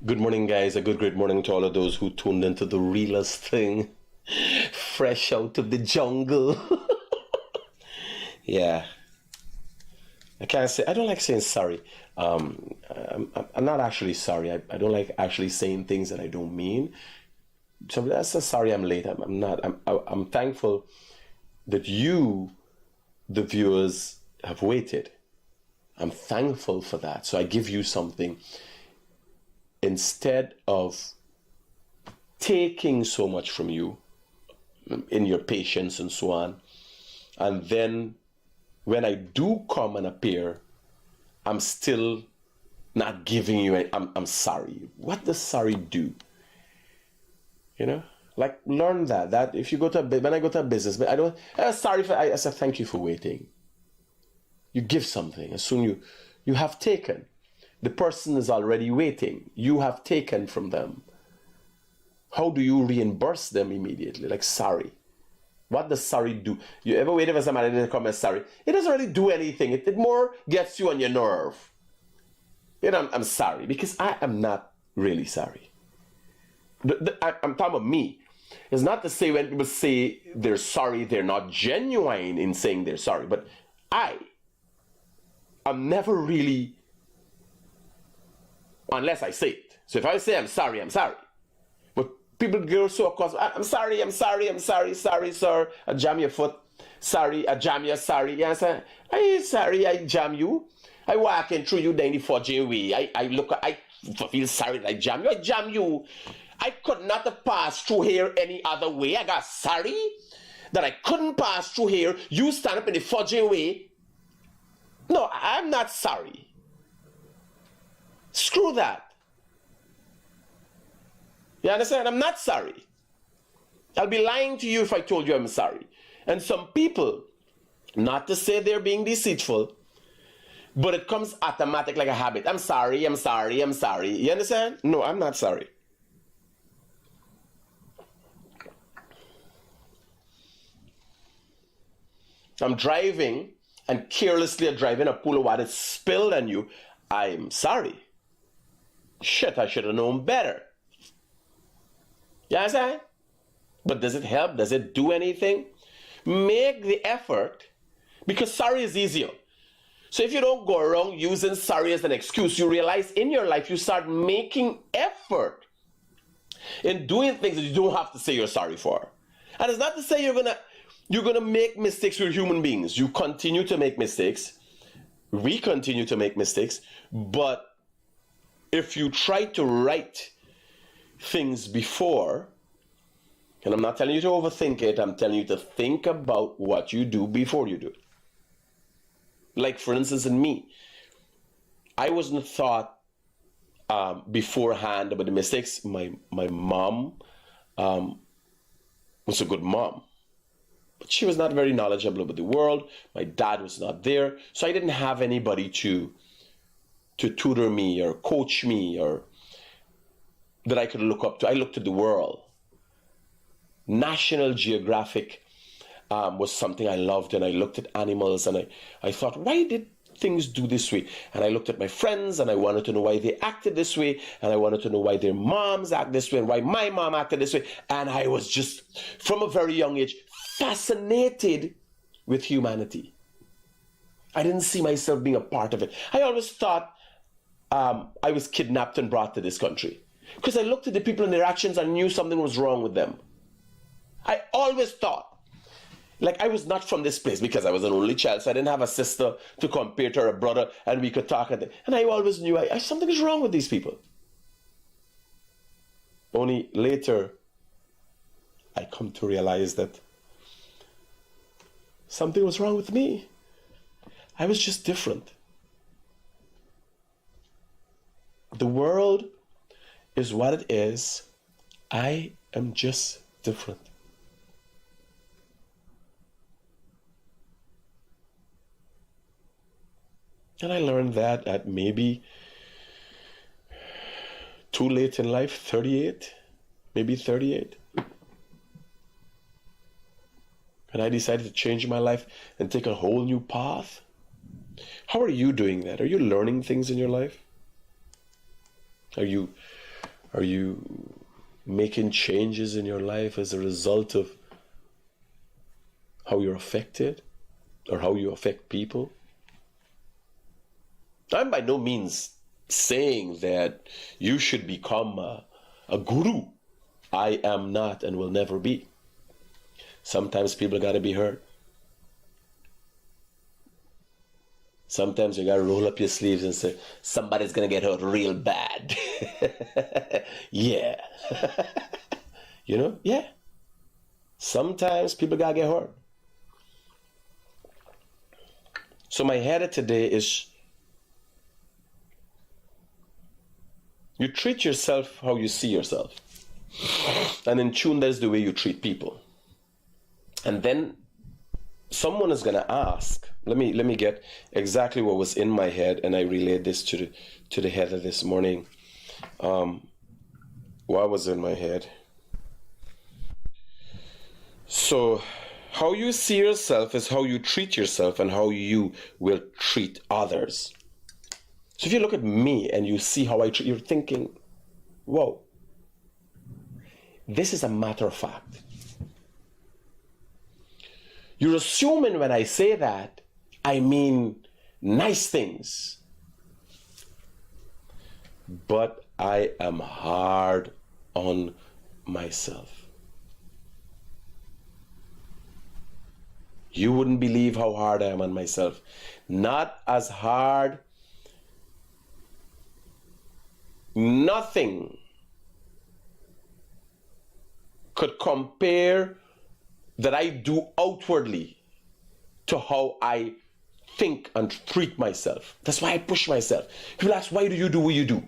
Good morning, guys. A good, great morning to all of those who tuned into the realest thing, fresh out of the jungle. Yeah, I can't say, I don't like saying sorry. I'm not actually sorry. I don't like actually saying things that I don't mean. So that's a sorry I'm late. I'm not. I'm thankful that you, the viewers, have waited. I'm thankful for that. So I give you something instead of taking so much from you in your patience and so on. And then when I do come and appear, I'm still not giving you I'm sorry. What does sorry do? You know? Like learn that if you go to when I go to a business, but I don't sorry for I say thank you for waiting. You give something. As soon you have taken. The person is already waiting. You have taken from them. How do you reimburse them immediately? Like sorry. What does sorry do? You ever waited for somebody to come and sorry? It doesn't really do anything. It more gets you on your nerve. You know, I'm sorry because I am not really sorry. I'm talking about me. It's not to say when people say they're sorry, they're not genuine in saying they're sorry. But I'm never really, unless I say it. So if I say I'm sorry, I'm sorry. But people go so across, I'm sorry, sorry, sir. I jam your foot. Sorry, I jam you, sorry. Yes, sorry, I jam you. I walking through you down the 4J way. I feel sorry that I jam you. I jam you. I could not have passed through here any other way. I got sorry that I couldn't pass through here. You stand up in the 4J way. No, I'm not sorry. Screw that. You understand? I'm not sorry. I'll be lying to you if I told you I'm sorry. And some people, not to say they're being deceitful, but it comes automatic like a habit. I'm sorry. You understand? No, I'm not sorry. I'm driving and carelessly driving a pool of water spilled on you. I'm sorry. Shit, I should have known better. You understand? But does it help? Does it do anything? Make the effort, because sorry is easier. So if you don't go around using sorry as an excuse, you realize in your life you start making effort in doing things that you don't have to say you're sorry for. And it's not to say you're gonna make mistakes with human beings. You continue to make mistakes. We continue to make mistakes. But if you try to right things before, and I'm not telling you to overthink it, I'm telling you to think about what you do before you do it. Like, for instance, in me, I wasn't thought beforehand about the mistakes. My mom was a good mom, but she was not very knowledgeable about the world. My dad was not there, so I didn't have anybody to tutor me or coach me or that I could look up to. I looked at the world. National Geographic was something I loved, and I looked at animals and I thought, why did things do this way? And I looked at my friends and I wanted to know why they acted this way, and I wanted to know why their moms act this way and why my mom acted this way. And I was just, from a very young age, fascinated with humanity. I didn't see myself being a part of it. I always thought I was kidnapped and brought to this country because I looked at the people and their actions and knew something was wrong with them. I always thought, like, I was not from this place because I was an only child, so I didn't have a sister to compare to or a brother, and we could talk. And I always knew something is wrong with these people. Only later, I come to realize that something was wrong with me. I was just different. The world is what it is. I am just different. And I learned that at maybe too late in life, 38, maybe 38. And I decided to change my life and take a whole new path. How are you doing that? Are you learning things in your life? Are you Are you making changes in your life as a result of how you're affected or how you affect people? I'm by no means saying that you should become a guru. I am not and will never be. Sometimes people got to be hurt. Sometimes you got to roll up your sleeves and say, somebody's going to get hurt real bad. Yeah. You know? Yeah. Sometimes people got to get hurt. So my header today is, you treat yourself how you see yourself. And in tune, that's the way you treat people. And then someone is going to ask, let me get exactly what was in my head, and I relayed this to the header this morning. What was in my head? So how you see yourself is how you treat yourself and how you will treat others. So if you look at me and you see how I treat, you're thinking, whoa, this is a matter of fact. You're assuming when I say that, I mean nice things. But I am hard on myself. You wouldn't believe how hard I am on myself. Not as hard. Nothing could compare that I do outwardly to how I think and treat myself. That's why I push myself. People ask, why do you do what you do?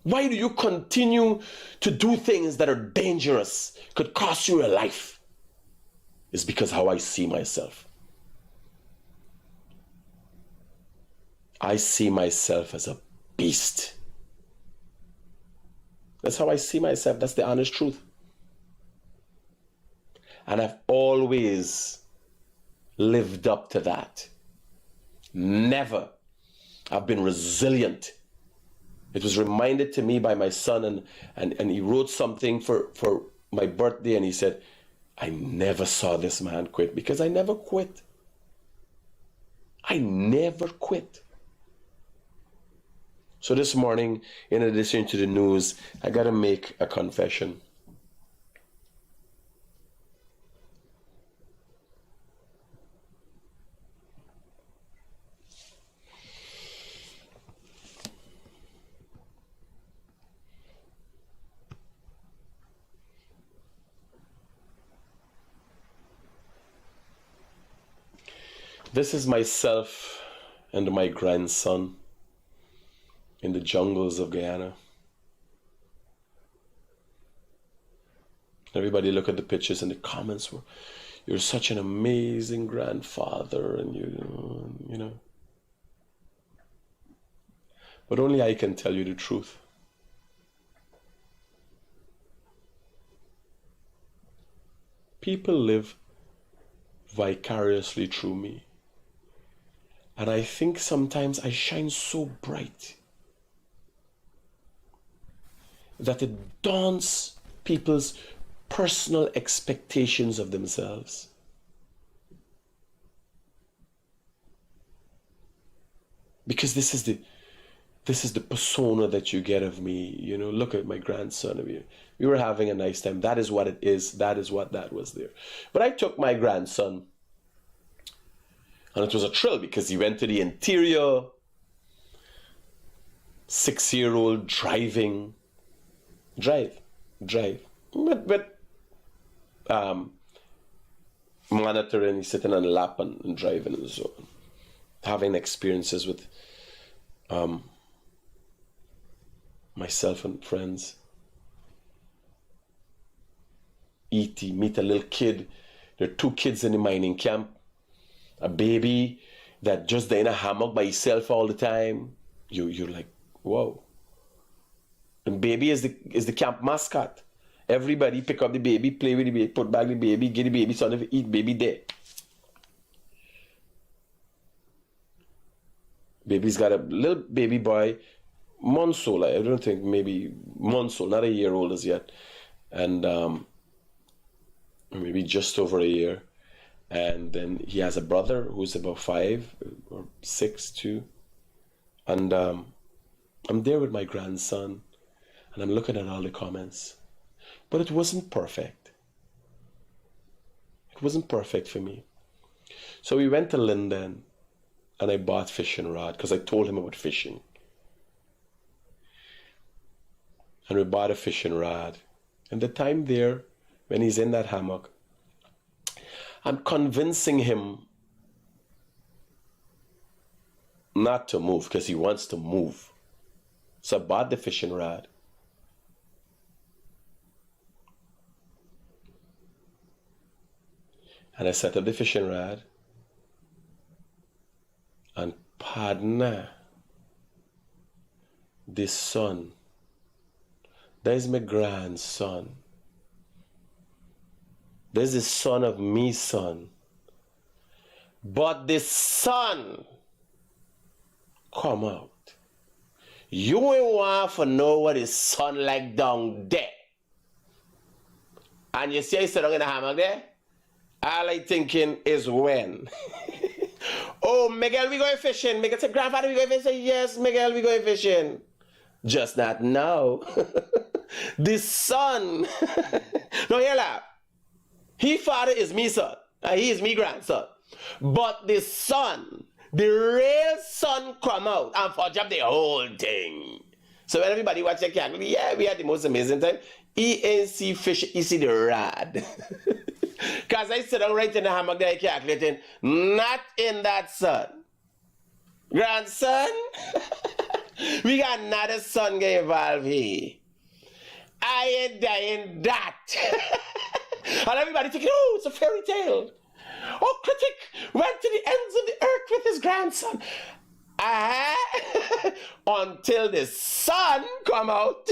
Why do you continue to do things that are dangerous, could cost you your life? It's because how I see myself. I see myself as a beast. That's how I see myself. That's the honest truth. And I've always lived up to that. Never. I've been resilient. It was reminded to me by my son, and he wrote something for my birthday, and he said, I never saw this man quit, because I never quit. I never quit. So this morning, in addition to the news, I got to make a confession. This is myself and my grandson in the jungles of Guyana. Everybody look at the pictures, and the comments were, you're such an amazing grandfather, and you know. But only I can tell you the truth. People live vicariously through me. And I think sometimes I shine so bright that it daunts people's personal expectations of themselves. Because this is the persona that you get of me. You know, look at my grandson. We were having a nice time. That is what it is. That is what that was there. But I took my grandson, and it was a thrill because he went to the interior, 6-year-old driving, drive, but monitoring, he's sitting on the lap and driving and so on, having experiences with myself and friends. Meet a little kid. There are 2 kids in the mining camp. A baby that just in a hammock by himself all the time. You're like, whoa. And baby is the camp mascot. Everybody pick up the baby, play with the baby, put back the baby, get the baby something to eat, baby there. Baby's got a little baby boy months old. I don't think, maybe months old, not a year old as yet, and maybe just over a year. And then he has a brother who's about 5 or 6 too. And I'm there with my grandson, and I'm looking at all the comments, but it wasn't perfect. It wasn't perfect for me. So we went to Linden, and I bought fishing rod because I told him about fishing. And we bought a fishing rod. And the time there, when he's in that hammock, I'm convincing him not to move because he wants to move. So I bought the fishing rod. And I set up the fishing rod. And partner, this son, that is my grandson. There's the son of me, son. But the son come out. You will want to know what his son like down there. And you see I sit down in the hammock there? All I thinking is when. Oh, Miguel, we going fishing. Miguel said, grandfather, we going fishing? Yes, Miguel, we going fishing. Just not now. The son. No, hear that. He father is me son. And he is me grandson. But the son, the real son come out and fudge up the whole thing. So when everybody watch the cat, yeah, we had the most amazing time. He ain't see fish, he see the rod. Because I sit down right in the hammock there calculating, not in that son. Grandson? We got another son get involved here. I ain't dying that. And everybody thinking, oh, it's a fairy tale. Oh, Critic went to the ends of the earth with his grandson. Until the son come out.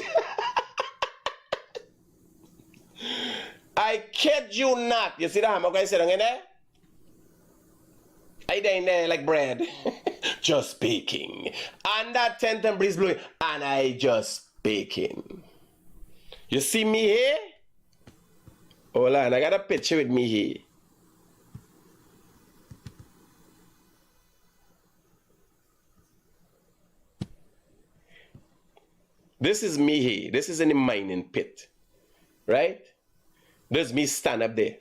I kid you not. You see the hammock I sit down in there? I down there like bread. Just baking. And that tent and breeze blowing. And I just baking. You see me here? Hold on, I got a picture with me here. This is me here. This is in the mining pit. Right? There's me stand up there.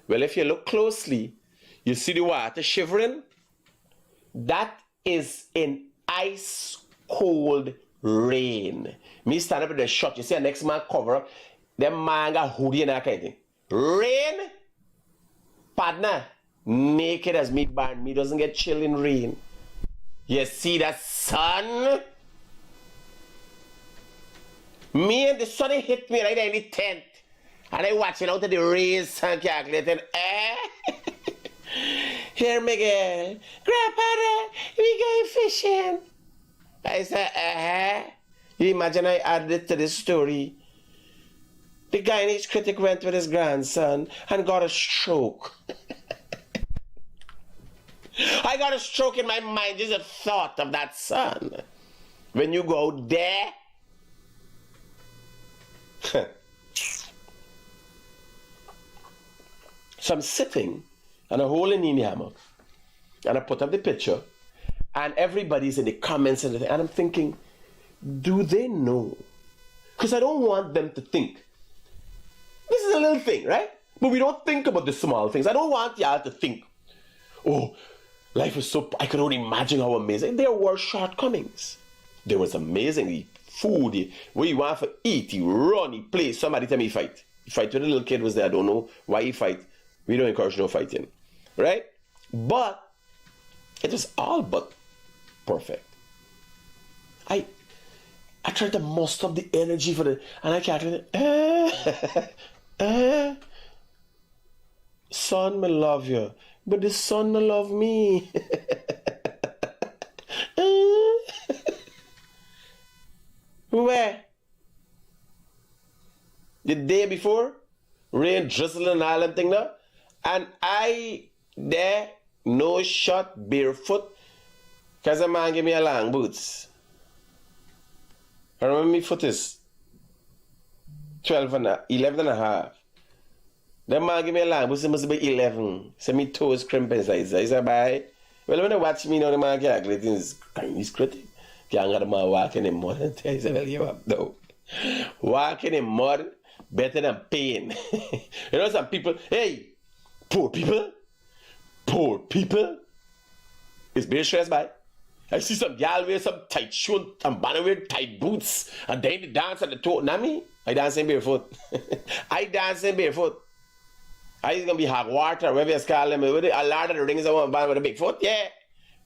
Well, if you look closely, you see the water shivering? That is in ice cold rain. Me stand up with the shot. You see the next man cover up. Them man got hoodie and that kind of thing. Rain? Partner, naked as me barn. Me doesn't get chill in rain. You see that sun? Me and the sun hit me right there in the tent. And I watching out of the rays and calculating. Here, Miguel. Grandpa, we going fishing. I said, You imagine I added it to this story. The Guyanese critic went with his grandson and got a stroke. I got a stroke in my mind just the thought of that son. When you go there, so I'm sitting and I'm holding in the hammock and I put up the picture and everybody's in the comments and I'm thinking, do they know? Because I don't want them to think. This is a little thing, right? But we don't think about the small things. I don't want y'all to think, oh, life is so, I could only imagine how amazing. There were shortcomings. There was amazing food, what you want to eat, you run, you play. Somebody tell me he fight. He fight when the little kid was there. I don't know why he fight. We don't encourage no fighting, right? But it was all but perfect. I tried to muster up the energy for the, and I calculated, son, I love you, but the son I love me. Where? The day before, rain drizzling and all them thing now, and I there, no shot, barefoot, Because a man give me a long boots. I remember my foot is 11 and a half. The man give me a long boots, it must be 11. So my toes crimping. I said, bye. Well, when they watch me now, the man calculating he's critic. Can't get the man walking in mud. I said, well, you up though. Walking in mud better than pain. You know some people, hey, poor people is being stressed by. I see some gal wear some tight shoes and banner wear tight boots and then they dance at the toe. Not me. I dancing barefoot. I dancing barefoot. I is gonna be hot water, whatever you call them. With a lot of the rings I want band with a big foot. Yeah.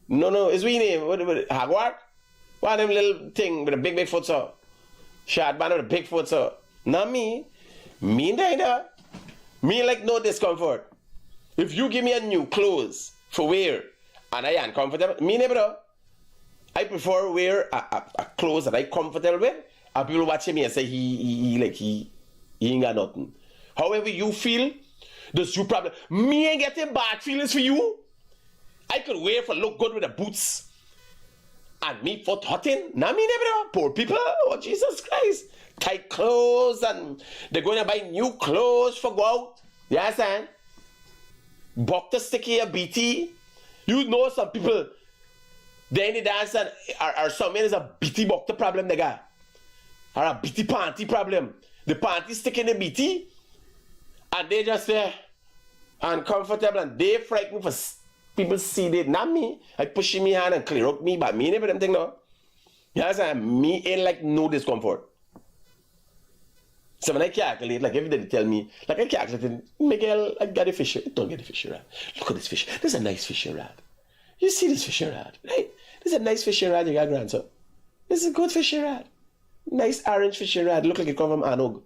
No, it's we name. What hot water? One of them little thing with a big foot so. Short band with a big foot so. Not me. Me neither. Me like no discomfort. If you give me a new clothes for wear and I am comfortable, me never. I prefer wear a clothes that I comfortable with. And people watching me and say he ain't got nothing. However you feel, that's your problem. Me ain't getting bad feelings for you. I could wear for look good with the boots. And me foot hotting. Nah me never. Poor people. Oh Jesus Christ. Tight clothes and they're going to buy new clothes for go out. You understand? Buck the sticky a BT. You know some people. They in the dance and or some men is a BT buck the problem they got. Or a BT panty problem. The panty stick in the BT. And they just say uncomfortable and they frightened for people see it. Not me. I push me hand and clear up me, but me never them thing no. You understand? Me ain't like no discomfort. So when I calculate, like everybody tell me, like I calculate, Miguel, I got a fisher. Don't get a fisher rod. Look at this fish. This is a nice fisher rod. You see this fisher rod, right? This is a nice fisher rod you got, grandson. This is a good fisher rod. Nice orange fisher rod. Look like it come from Anog.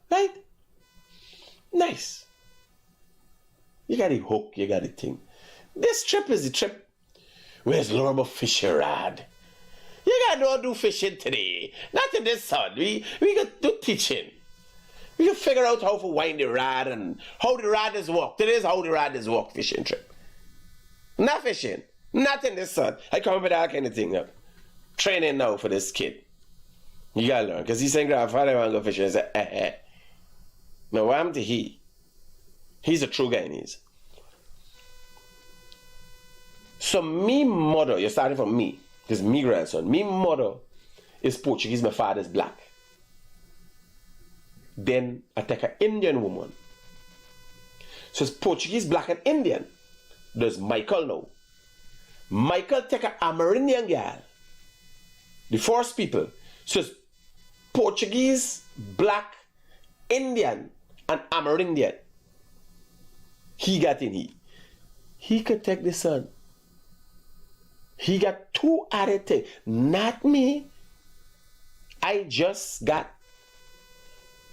Right? Nice. You got the hook, you got the thing. This trip is the trip. Where's Lorbo fisher rod? You got to do fishing today. Not in this sun. We got to do teaching. We can figure out how to wind the rod and how the rod is walked. It is how the rod is walked fishing trip. Not fishing. Not in this sun. I come up with all kind of thing up. Training now for this kid. You gotta learn. Because he's saying grandfather want to go fishing. I say, Now what happened to he? He's a true Guyanese. So me mother, you're starting from me. Because me grandson. Me mother is Portuguese. My father is black. Then I take an Indian woman. So it's Portuguese, black, and Indian. There's Michael now. Michael take an Amerindian girl. The first people. So it's Portuguese, black, Indian, and Amerindian. He got in he. He could take the son. He got two other things. Not me. I just got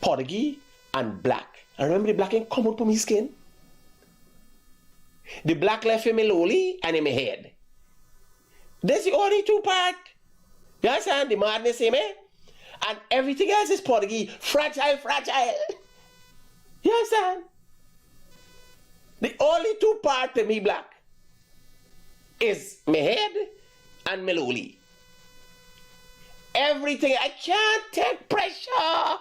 Portuguese and black. I remember the black ain't come out to my skin. The black left in my lowly and in my head. That's the only two part. You understand the madness in me? And everything else is Portuguese. Fragile. You understand? The only two part to me black is my head and my lowly. Everything, I can't take pressure.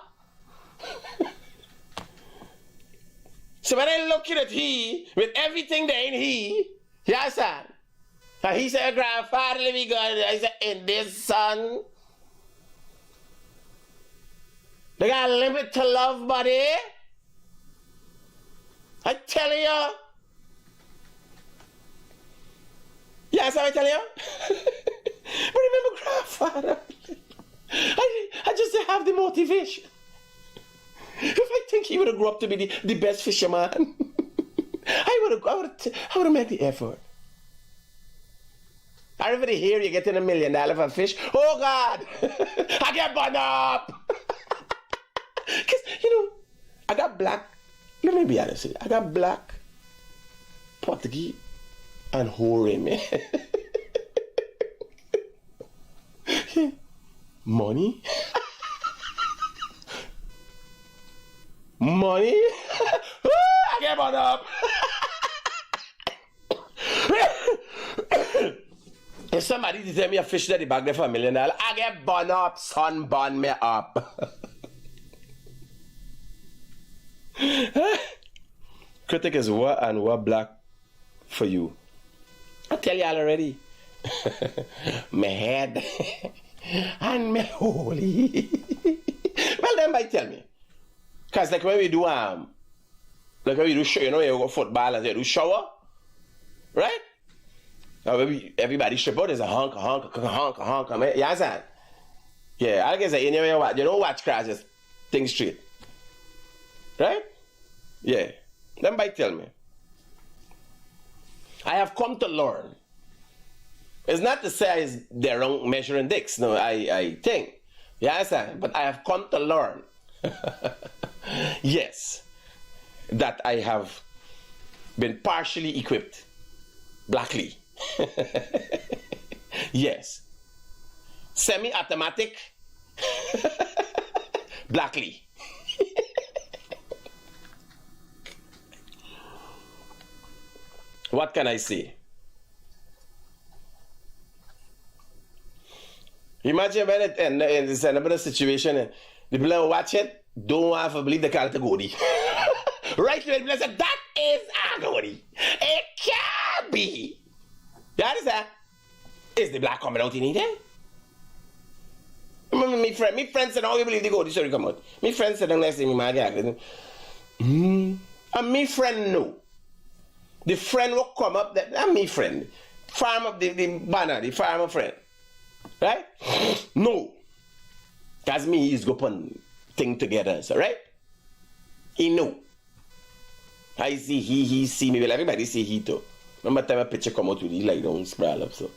So when I look at he, with everything there in he, you understand? And he said, grandfather, let me go. I said, in this son, they got a limit to love, buddy. I tell you. Yes, I tell you. But remember, grandfather, I just didn't have the motivation. If I think he would have grown up to be the best fisherman, I would have made the effort. I remember here you getting $1 million for a fish. Oh God, I get burned up. Because, I got black. Let me be honest with you. I got black, Portuguese, and Hore, man. Money. Money. I get burned up. If somebody tell me a fish that the bag there for $1 million, I get burn up, son, burn me up. Critic is what and what black for you? I tell y'all already. My head and my holy. Well, then might tell me. Because like when we do you know, you go football and you do shower, right? Everybody strip out, there's a honk. You understand? Yeah, I guess you don't watch crashes, things straight. Right? Yeah. Then might tell me. I have come to learn. It's not to say they're wrong measuring dicks. No, I think. You understand? But I have come to learn. Yes. That I have been partially equipped. Blackly. Yes. Semi-automatic. Blackly. What can I say? Imagine when it's another situation, the people who watch it don't want to believe they call it a goodie. Right? People say, that is a goodie. It can't be. You understand? Is the black coming out in here? My friend said, oh, you believe the goodie story come out. My friend said, next thing, my guy. And my friend know. The friend will come up, that's me friend. Farm up the banner, the farmer friend. Right? No. That's me, he's go put thing together, so right? He know. I see he see me, well everybody see he too. Remember time a picture come out with he like don't sprawl up, so.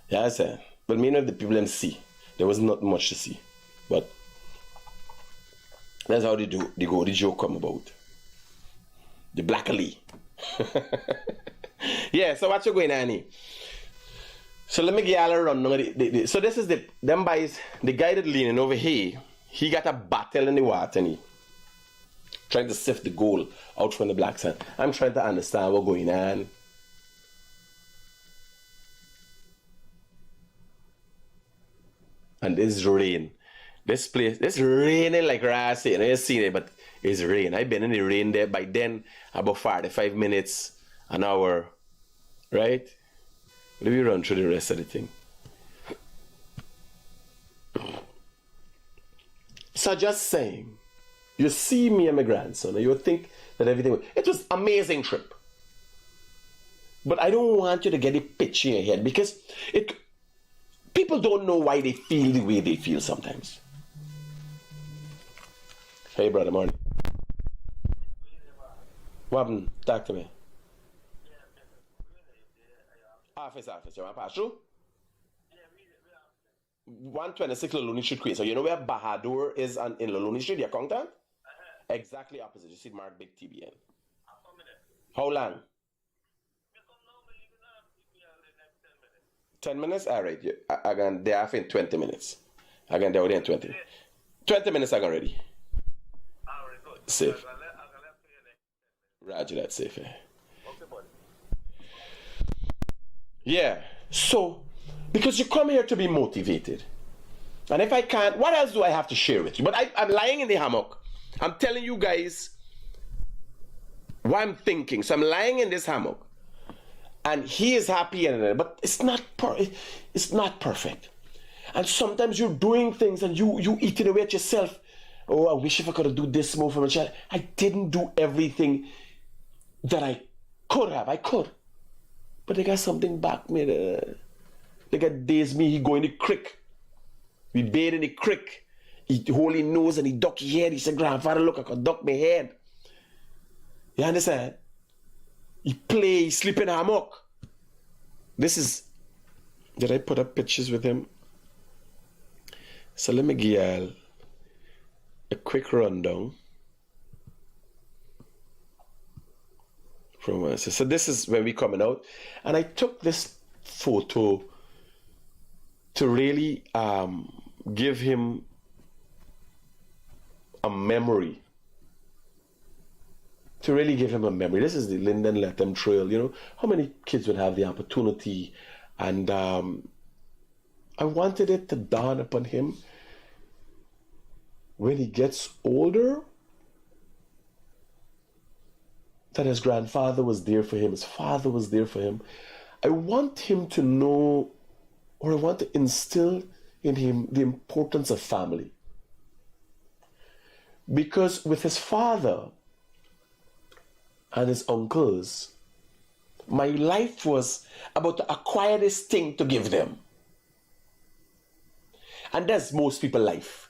Yeah, sir. But me know the people them see. There was not much to see. But that's how the joke come about. The blackly. Yeah, so what you going on here? So let me get y'all a run. So this is them boys, the guy that leaning over here, he got a battle in the water and he trying to sift the gold out from the black sand. I'm trying to understand what's going on. And this rain. This place, it's raining like grass. You know, you've seen it, but it's rain. I've been in the rain there by then about 45 minutes, an hour, right? Let me run through the rest of the thing. So just saying, you see me and my grandson, and you would think that everything it was amazing trip. But I don't want you to get a picture in your head because people don't know why they feel the way they feel sometimes. Hey brother, morning. What happened? Talk to me. Office, you want to pass through? 126 Loloni Street, Queen. So you know where Bahadur is in Loloni Street, the accountant? Exactly opposite. You see Mark Big TBN. How long? 10 minutes? All right. Again, they're off in 20 minutes. Again, they're already in 20. 20 minutes I got ready. Safe. Roger that, safe. Yeah. So, because you come here to be motivated. And if I can't, what else do I have to share with you? But I'm lying in the hammock. I'm telling you guys what I'm thinking. So I'm lying in this hammock. And he is happy, but it's not perfect. And sometimes you're doing things and you eating away at yourself. Oh, I wish if I could have do this more for my child. I didn't do everything that I could have. I could. But they got something back me. They got days me, he go in the creek. We bathe in the creek. He hold his nose and he duck his head. He said, grandfather, look, I could duck my head. You understand? He play, he sleep in a hammock. This is, did I put up pictures with him? So let me give you a quick rundown. From us. So this is when we coming out. And I took this photo to really give him a memory. To really give him a memory. This is the Linden Latham Trail. You know, how many kids would have the opportunity and I wanted it to dawn upon him when he gets older that his grandfather was there for him, his father was there for him. I want him to know, or I want to instill in him the importance of family. Because with his father and his uncles, my life was about to acquire this thing to give them. And that's most people's life.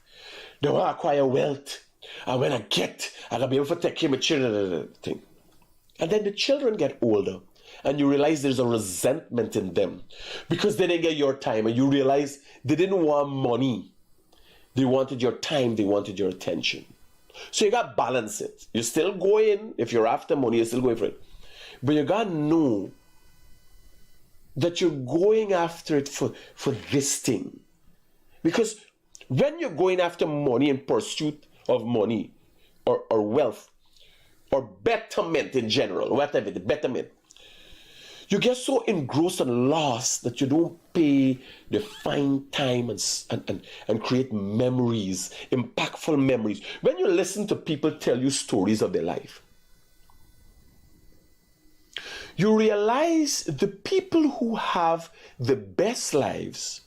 They want to acquire wealth. And when I get, I'm going to be able to take care of my children. Thing. And then the children get older. And you realize there's a resentment in them. Because they didn't get your time. And you realize they didn't want money. They wanted your time. They wanted your attention. So you got to balance it. You're still going, if you're after money, you're still going for it. But you got to know that you're going after it for this thing. Because when you're going after money in pursuit of money or wealth or betterment in general, whatever, the betterment, you get so engrossed and lost that you don't pay the fine time and create memories, impactful memories. When you listen to people tell you stories of their life, you realize the people who have the best lives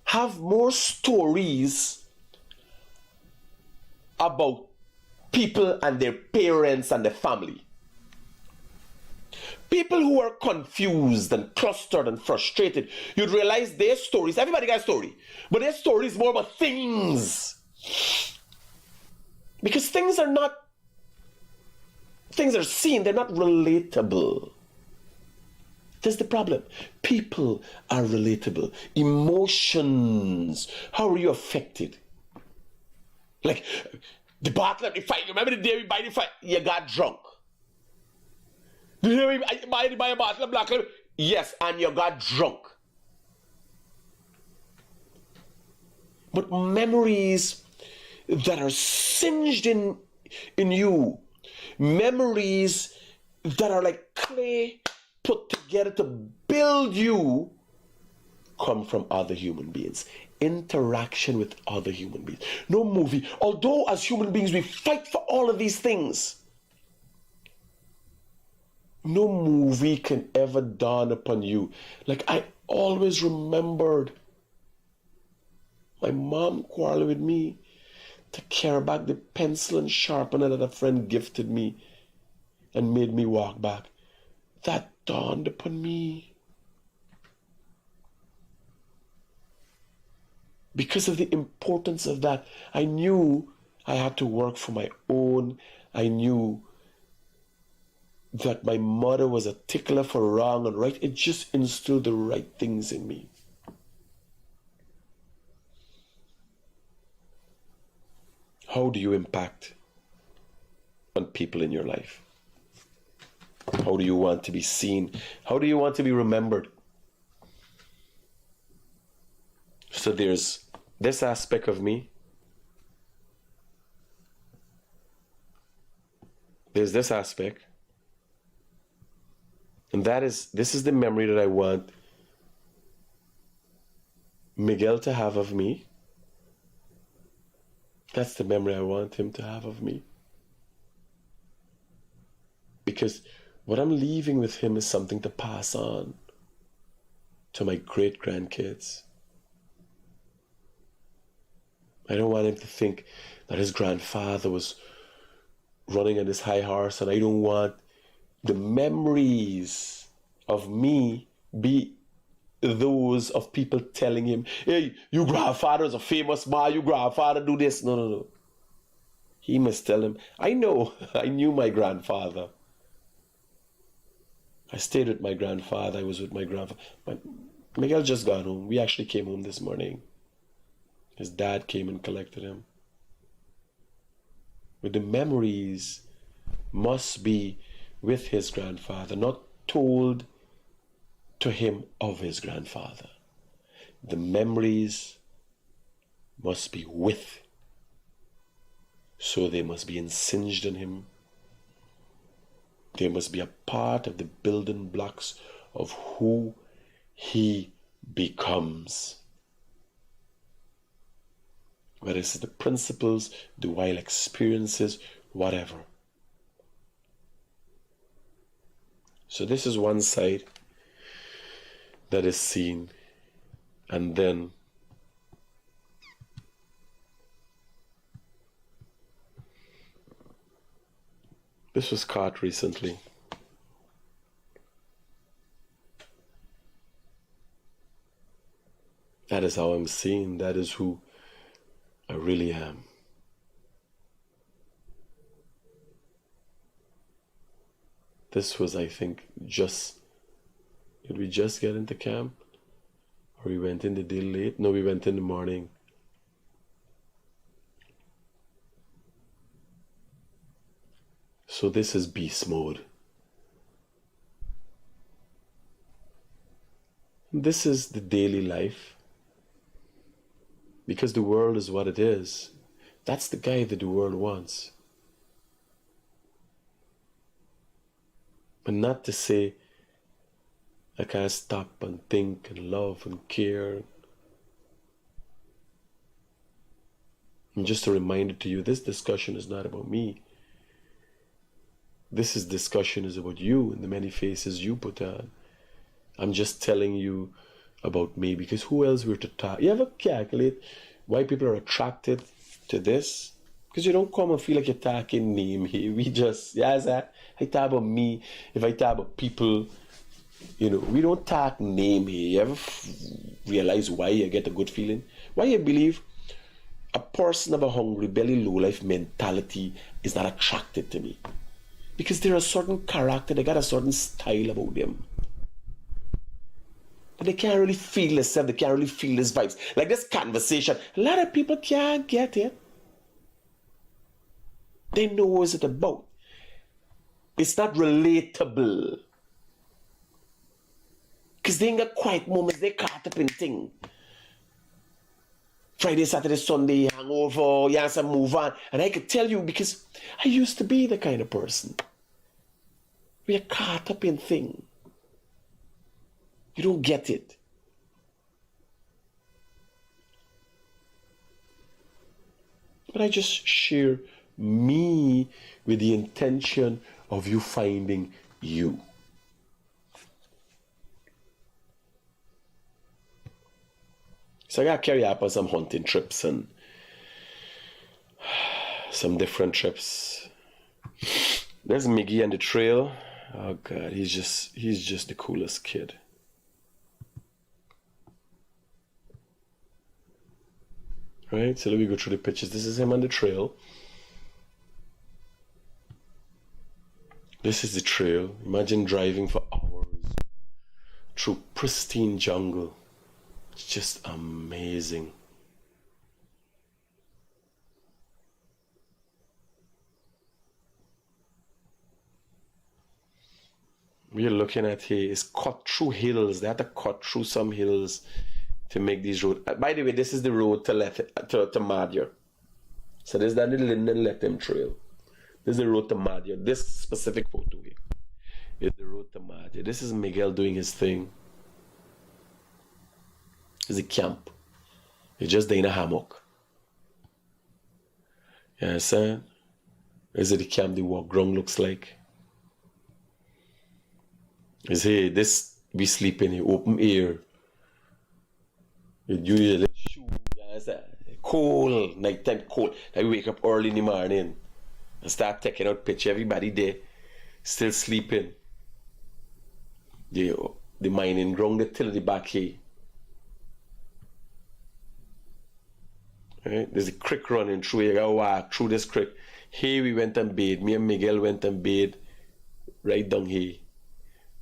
have more stories about people and their parents and their family. People who are confused and clustered and frustrated, you'd realize their stories, everybody got a story, but their story is more about things. Because things are seen, they're not relatable. That's the problem. People are relatable. Emotions. How are you affected? Like the bottle of the fight. Remember the day we buy the fight? You got drunk. The day we buy a bottle of black. Yes, and you got drunk. But memories that are singed in you, memories that are like clay put together to build you, come from other human beings. Interaction with other human beings. No movie. Although as human beings we fight for all of these things, no movie can ever dawn upon you. Like I always remembered my mom quarreling with me to carry back the pencil and sharpener that a friend gifted me and made me walk back. That dawned upon me. Because of the importance of that, I knew I had to work for my own. I knew that my mother was a tickler for wrong and right. It just instilled the right things in me. How do you impact on people in your life? How do you want to be seen? How do you want to be remembered? So there's this aspect of me. There's this aspect. And this is the memory that I want Miguel to have of me. That's the memory I want him to have of me. Because what I'm leaving with him is something to pass on to my great-grandkids. I don't want him to think that his grandfather was running on his high horse, and I don't want the memories of me be those of people telling him, hey, your grandfather is a famous man, your grandfather do this. No. He must tell him, I know, I knew my grandfather. I stayed with my grandfather. I was with my grandfather. Miguel just got home. We actually came home this morning. His dad came and collected him. But the memories must be with his grandfather, not told to him of his grandfather. The memories must be with. So they must be insinged in him. They must be a part of the building blocks of who he becomes. Whether it's the principles, the wild experiences, whatever. So this is one side that is seen. And then this was caught recently. That is how I'm seen. That is who I really am. This was, I think, did we just get into camp? Or we went in the day late? No, we went in the morning. So this is beast mode. This is the daily life. Because the world is what it is. That's the guy that the world wants. But not to say I can't stop and think and love and care. And just a reminder to you, this discussion is not about me. This discussion is about you and the many faces you put on. I'm just telling you about me, because who else we're to talk? You ever calculate why people are attracted to this? Because you don't come and feel like you're talking name here. We just, I talk about me. If I talk about people, we don't talk name here. You ever realize why you get a good feeling? Why you believe a person of a hungry, belly, low-life mentality is not attracted to me? Because they're a certain character, they got a certain style about them. But they can't really feel themselves, they can't really feel these vibes. Like this conversation, a lot of people can't get it. They know what it's about. It's not relatable. Because they ain't got quiet moments, they caught up in things. Friday, Saturday, Sunday, hangover, yes, I move on. And I could tell you, because I used to be the kind of person. We are caught up in things. You don't get it. But I just share me with the intention of you finding you. So I got to carry up on some hunting trips and some different trips. There's Miggy on the trail. Oh God, he's just the coolest kid. Right, so let me go through the pictures. This is him on the trail. This is the trail. Imagine driving for hours through pristine jungle. It's just amazing. We're looking at here is cut through hills. They had to cut through some hills to make these roads. By the way, this is the road to Madhya. So there's that little Linden Lethem trail. This is the road to Madhya. This specific photo here is the road to Madhya. This is Miguel doing his thing. It's a camp. He's just there in a hammock. You understand? Is it the camp the walk ground looks like? Is here, this we sleep in here, open air. You use a little shoe, you understand? Cold, nighttime cold. Then we wake up early in the morning and start taking out picture. Everybody there still sleeping. The mining ground, the till the back here. Right? There's a creek running through. You gotta walk through this creek. Here we went and bathed. Me and Miguel went and bathed right down here.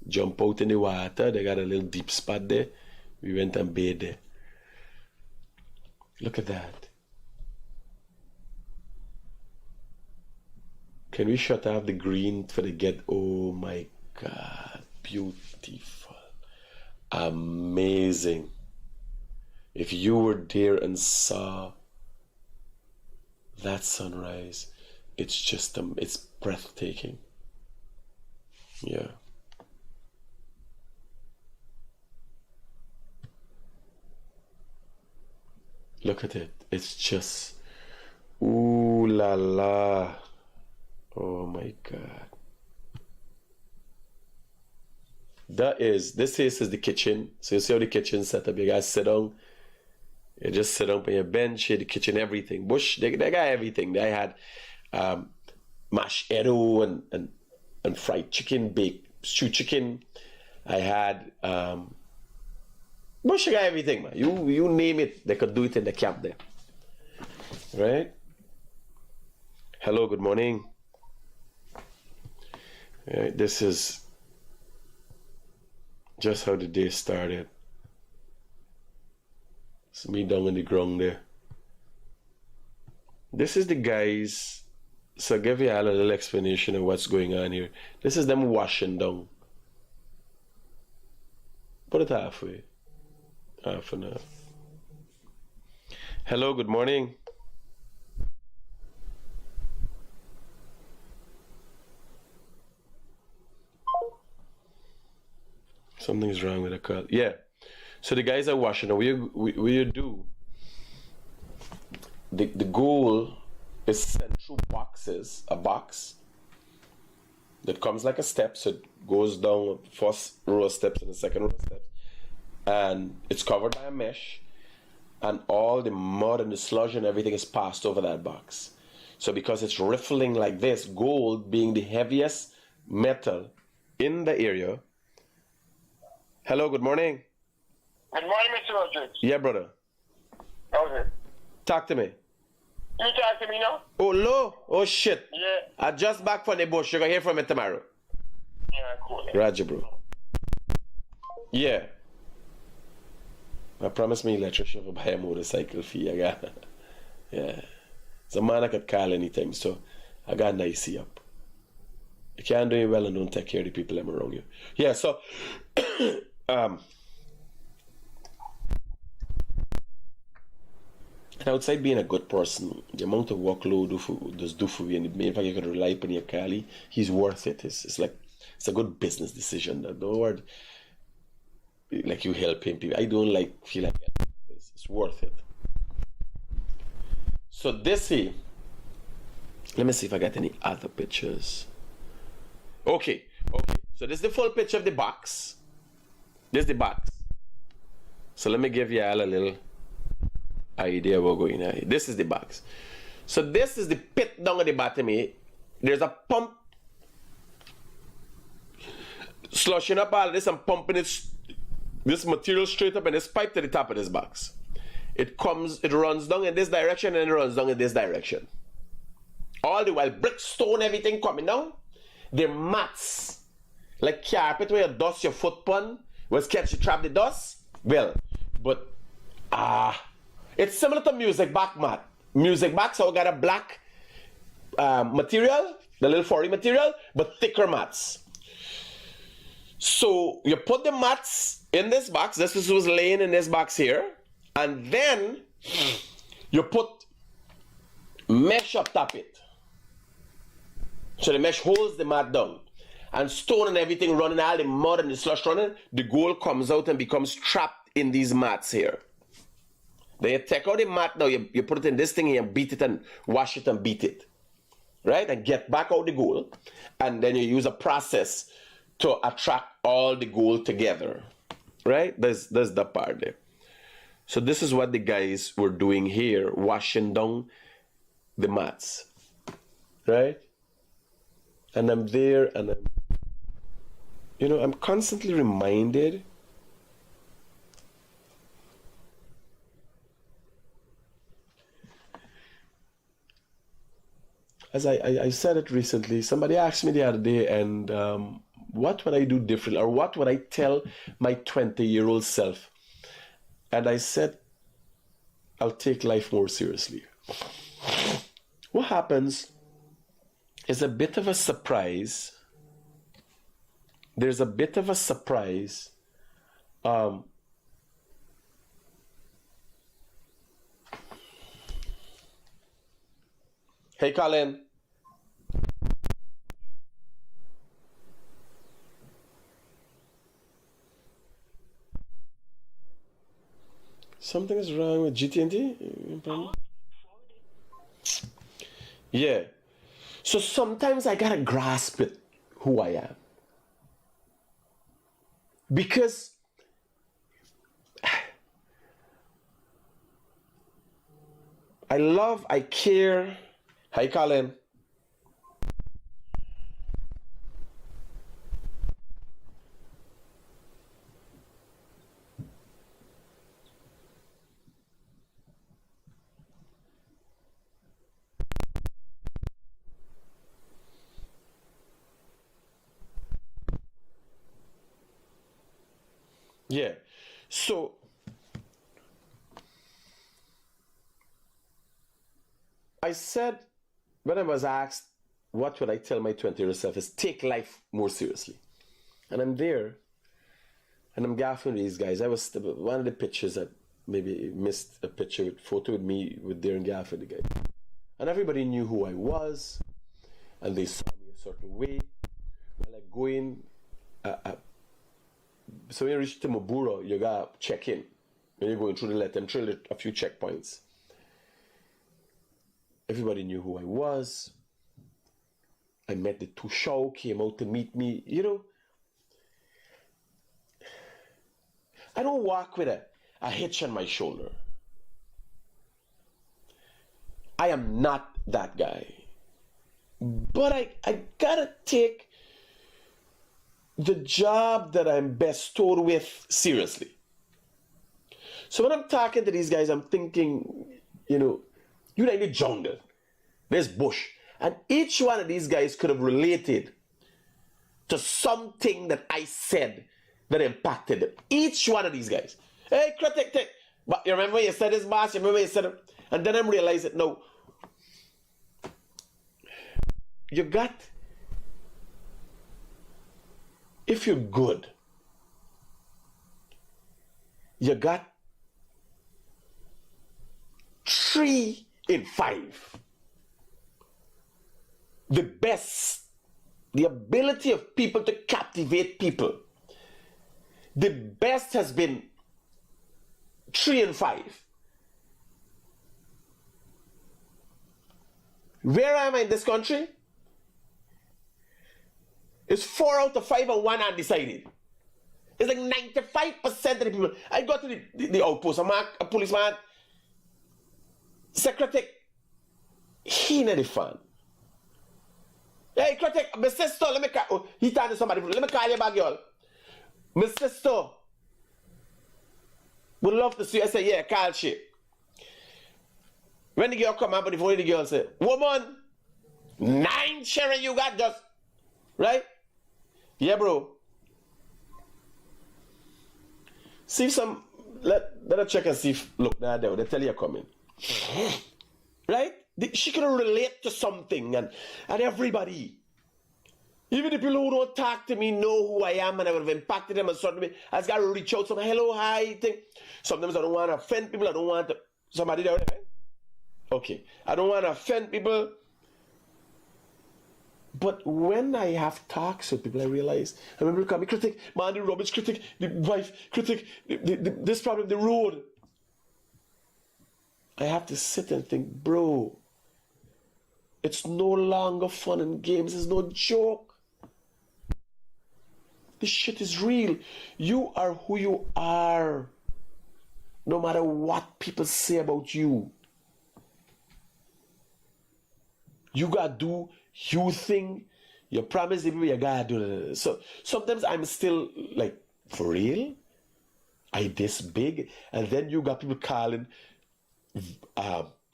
Jump out in the water. They got a little deep spot there. We went and bathed there. Look at that. Can we shut off the green for the get? Oh my God. Beautiful. Amazing. If you were there and saw that sunrise, it's just, it's breathtaking. Yeah. Look at it. It's just, ooh la la. Oh my God. This is the kitchen. So you see how the kitchen set up. You guys sit down. You just sit down on your bench, the kitchen, everything. Bush, they got everything. They had mashed arrow and fried chicken, baked stew chicken. I had Bush, they got everything, man. You name it, they could do it in the camp there. Right? Hello, good morning. Right, this is just how the day started. It's me down on the ground there. This is the guys. So I'll give you a little explanation of what's going on here. This is them washing down. Put it halfway. Half and half. Hello, good morning. Something's wrong with the call. Yeah. So the guys are washing. What you do, the goal is sent through boxes, a box that comes like a step. So it goes down first row of steps and the second row of steps. And it's covered by a mesh. And all the mud and the sludge and everything is passed over that box. So because it's riffling like this, gold being the heaviest metal in the area. Hello, good morning. Good morning, Mr. Rodriguez. Yeah, brother. Okay. Talk to me. You talk to me now? Oh, low? Oh, shit. Yeah. I just back from the bush. You're going to hear from me tomorrow. Yeah, cool. Roger, bro. Yeah. I promised me electrician for buy a motorcycle fee. I got, yeah. It's a man I could call anytime, so I got an IC up. You can't do it well and don't take care of the people that are around you. Yeah, so, and outside being a good person, the amount of workload does do for you, and the main fact you can rely upon your Cali, he's worth it. It's like, it's a good business decision. The word, like you helping people. I don't feel like helping. It's worth it. So this here, let me see if I got any other pictures. Okay. So this is the full picture of the box. This is the box. So let me give you all a little idea what's going on here. This is the box. So this is the pit down at the bottom here. There's a pump slushing up all of this and pumping this material straight up in this pipe to the top of this box. It runs down in this direction and it runs down in this direction. All the while brick, stone, everything coming down. They're mats. Like carpet where you dust your foot upon, where you trap the dust. Well, but it's similar to music back mat. Music back, so we got a black material, the little furry material, but thicker mats. So you put the mats in this box. This was laying in this box here. And then you put mesh up top it. So the mesh holds the mat down. And stone and everything running, all the mud and the slush running, the gold comes out and becomes trapped in these mats here. Then you take out the mat now, you put it in this thing here and beat it and wash it and beat it. Right? And get back out the gold. And then you use a process to attract all the gold together. Right? There's the part there. So this is what the guys were doing here, washing down the mats. Right? And I'm there and I'm constantly reminded as I said it recently. Somebody asked me the other day, and what would I do differently, or what would I tell my 20-year-old self? And I said, I'll take life more seriously. What happens is a bit of a surprise. There's a bit of a surprise. Hey, Colin. Something is wrong with GT&T? Yeah. So sometimes I gotta grasp it, who I am. Because I care. Hi, Colin. Yeah. So I said, when I was asked, what would I tell my 20-year-old self, is take life more seriously. And I'm there, and I'm gaffing these guys. I was one of the pictures that maybe missed a picture with photo with me with there and gaffing the guy. And everybody knew who I was, and they saw me a certain way. Well, like going, so when you reach Timoburo, you gotta check in. When you're going through the letter, I'm through a few checkpoints. Everybody knew who I was. I met the two show, came out to meet me. You know, I don't walk with a hitch on my shoulder. I am not that guy. But I gotta take the job that I'm bestowed with seriously. So when I'm talking to these guys, I'm thinking, you're in the jungle. There's bush. And each one of these guys could have related to something that I said that impacted them. Each one of these guys. Hey, Critic. But you remember when you said this, boss? You remember when you said it? And then I'm realizing, no. You got, if you're good, you got 3 in 5. The best, the ability of people to captivate people. The best has been 3 in 5. Where am I in this country? It's 4 out of 5 and 1 undecided. It's like 95% of the people. I go to the outpost, a policeman, secretary, he not the fun. Hey, Critic, my sister, let me call. He told somebody, let me call you back, girl. My sister would love to see you. I say, yeah, call she. When the girl come up, before the girl say, woman, 9 cherry you got just, right? Yeah, bro. See some, let her check and see if, look, now they tell you coming. Right? She can relate to something, and everybody, even the people who don't talk to me know who I am, and I would have impacted them a certain way. I just got to reach out some hello, hi thing. Sometimes I don't want to offend people. I don't want to, somebody there, right? Okay. I don't want to offend people. But when I have talks with people, I realize, I remember coming, Critic, man, the rubbish, Critic, the wife, Critic, this problem, the road. I have to sit and think, bro, it's no longer fun and games. It's no joke. This shit is real. You are who you are, no matter what people say about you. You gotta do your thing. You promise people you gotta do it. So sometimes I'm still like, for real? I this big? And then you got people calling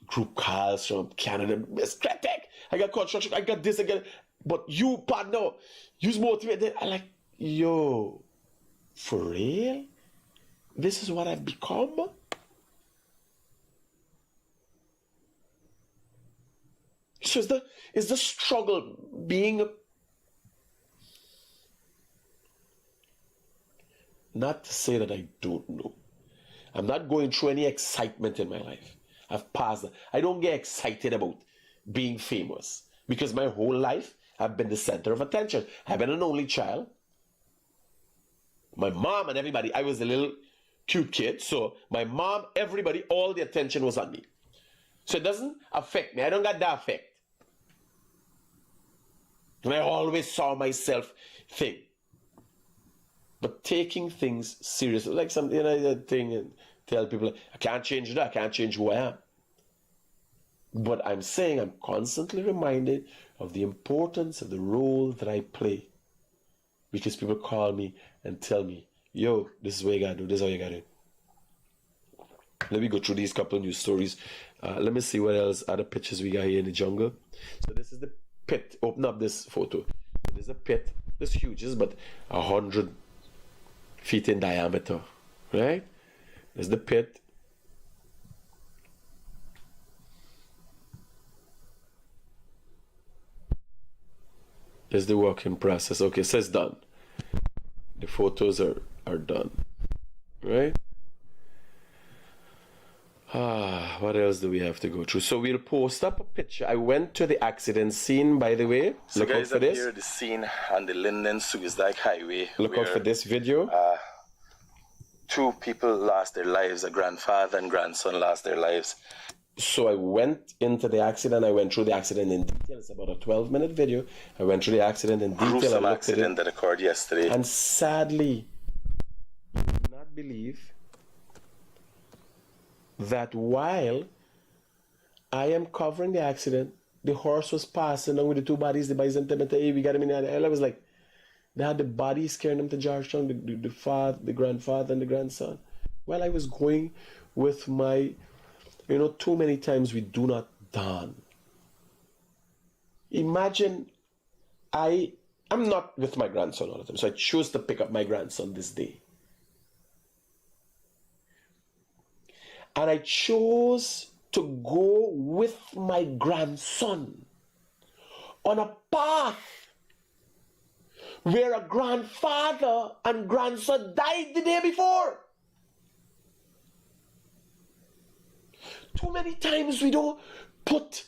group calls from Canada. Miss Critic, I got construction, I got this again. But you, partner, you's motivated. I like, yo, for real? This is what I've become? So is the struggle being not to say that I don't know. I'm not going through any excitement in my life. I've passed that. I don't get excited about being famous because my whole life I've been the center of attention. I've been an only child. My mom and everybody, I was a little cute kid. So my mom, everybody, all the attention was on me. So it doesn't affect me. I don't got that effect. And I always saw myself thing. But taking things seriously, like some thing, and tell people, I can't change that, I can't change who I am. But I'm saying I'm constantly reminded of the importance of the role that I play. Because people call me and tell me, yo, this is what you gotta do, this is how you gotta do. Let me go through these couple of news stories. Let me see what else, other pictures we got here in the jungle. So this is the pit. Open up this photo. So there's a pit. This huge. This is about 100 feet in diameter. Right? There's the pit. There's the working process. Okay, so it's done. The photos are done. Right? What else do we have to go through? So we'll post up a picture. I went to the accident scene, by the way. So Look guys, out for I'm this. here at the scene on the Linden Suizdike Highway. Look out for this video. Two people lost their lives. A grandfather and grandson lost their lives. So I went into the accident. I went through the accident in detail. It's about a 12-minute video. I went through the accident in detail. Gruesome I looked at accident it. that occurred yesterday. And sadly, you do not believe that while I am covering the accident, the horse was passing along with the two bodies. The bodies and hey, we got him in the I was like, they had the bodies carrying them to Georgetown, the father, the grandfather, and the grandson. While I was going with my, too many times we do not dawn. Imagine I'm not with my grandson all the time, so I chose to pick up my grandson this day. And I chose to go with my grandson on a path where a grandfather and grandson died the day before. Too many times we don't put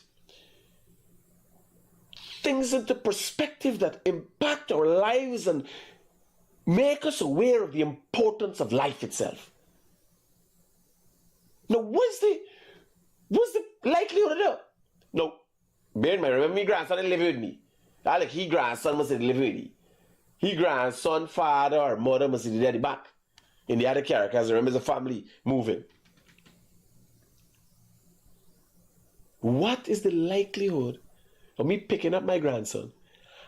things into perspective that impact our lives and make us aware of the importance of life itself. Now, what's the likelihood of that? No, bear in mind, remember my grandson didn't live with me. Like, he grandson must have lived with me. He grandson, father, or mother must have daddy back in the other characters. Remember, the family moving. What is the likelihood of me picking up my grandson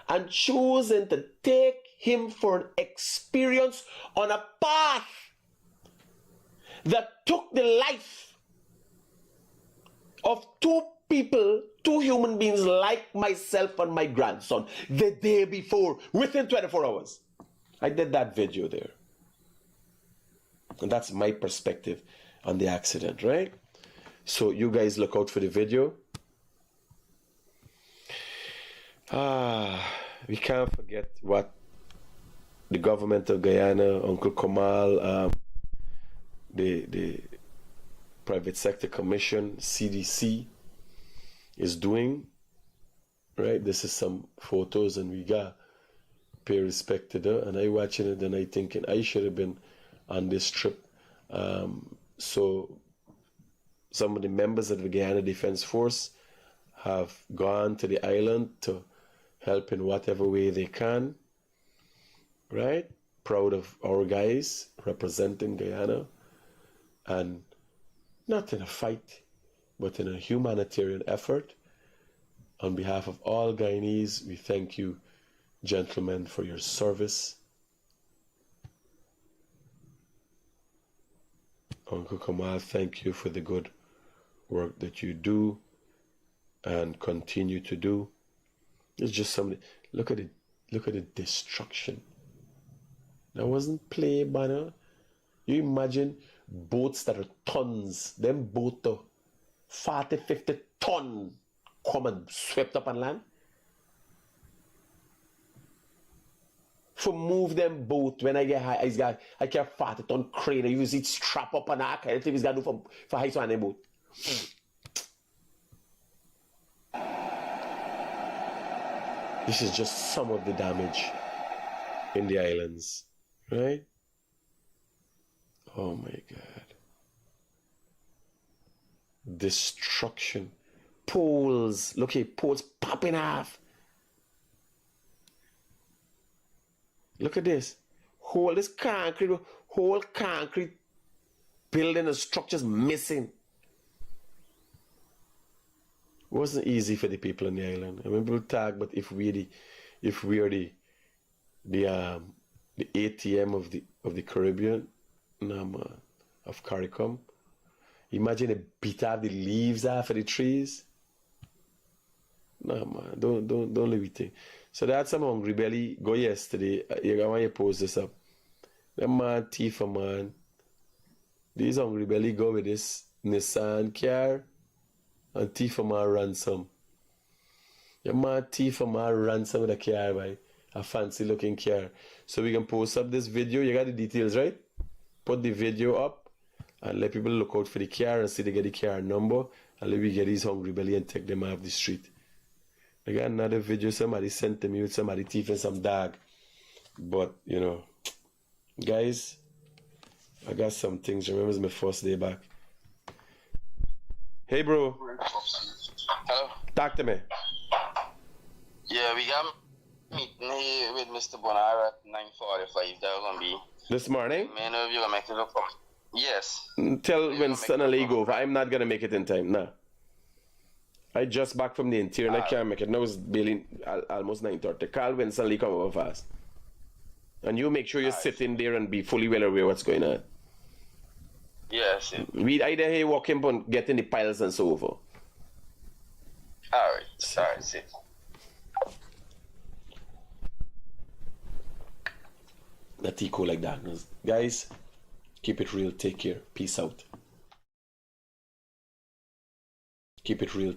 and choosing to take him for an experience on a path that took the life of two people, two human beings like myself and my grandson the day before, within 24 hours? I did that video there. And that's my perspective on the accident, right? So you guys look out for the video. We can't forget what the government of Guyana, Uncle Kamal, the Private Sector Commission, CDC, is doing, right? This is some photos, and we got pay respect to that. And I watching it, and I thinking I should have been on this trip. So some of the members of the Guyana Defense Force have gone to the island to help in whatever way they can, right? Proud of our guys representing Guyana, and not in a fight, but in a humanitarian effort. On behalf of all Guyanese, we thank you, gentlemen, for your service. Uncle Kamal, thank you for the good work that you do and continue to do. It's just something. Look at the destruction. That wasn't play, banner. You imagine boats that are tons, them boats are 40, 50 ton come and swept up on land. For move them boat, when I get high, I carry 40 ton crane. I use it strap up on arc. I think it's gonna do for high on a boat. This is just some of the damage in the islands, right? Oh my God. Destruction. Poles. Look here, poles popping off. Look at this. Whole concrete building and structures missing. It wasn't easy for the people on the island. I mean, people talk, but if we are the ATM of the Caribbean, no man, of CARICOM, imagine they beat out the leaves off of the trees. No man, don't leave it. So they had some hungry belly go yesterday. I want you to post this up. The man thief man. These hungry belly go with this Nissan car and thief man ransom. Your man thief man ransom with a car, by a fancy looking car. So we can post up this video. You got the details, right? Put the video up and let people look out for the car and see they get the car number, and let me get these hungry belly and take them off the street. I got another video somebody sent to me with somebody thieving some dog. But, you know, guys, I got some things. Remember, it's my first day back. Hey, bro. Hello? Talk to me. Yeah, we got meeting here with Mr. Bonar at 9:45. That was gonna be. This morning? Man, you're gonna make it look for. Yes. Tell Winston and Lee go over. I'm not gonna make it in time. Nah. I just back from the interior and I can't make it. Now it's barely almost 9:30. Call Winston and Lee come over fast. And you make sure you sit in there and be fully well aware what's going on. Yes. We either here walking on getting the piles and so over. Alright, sit. That eco like darkness. Guys, keep it real. Take care. Peace out. Keep it real.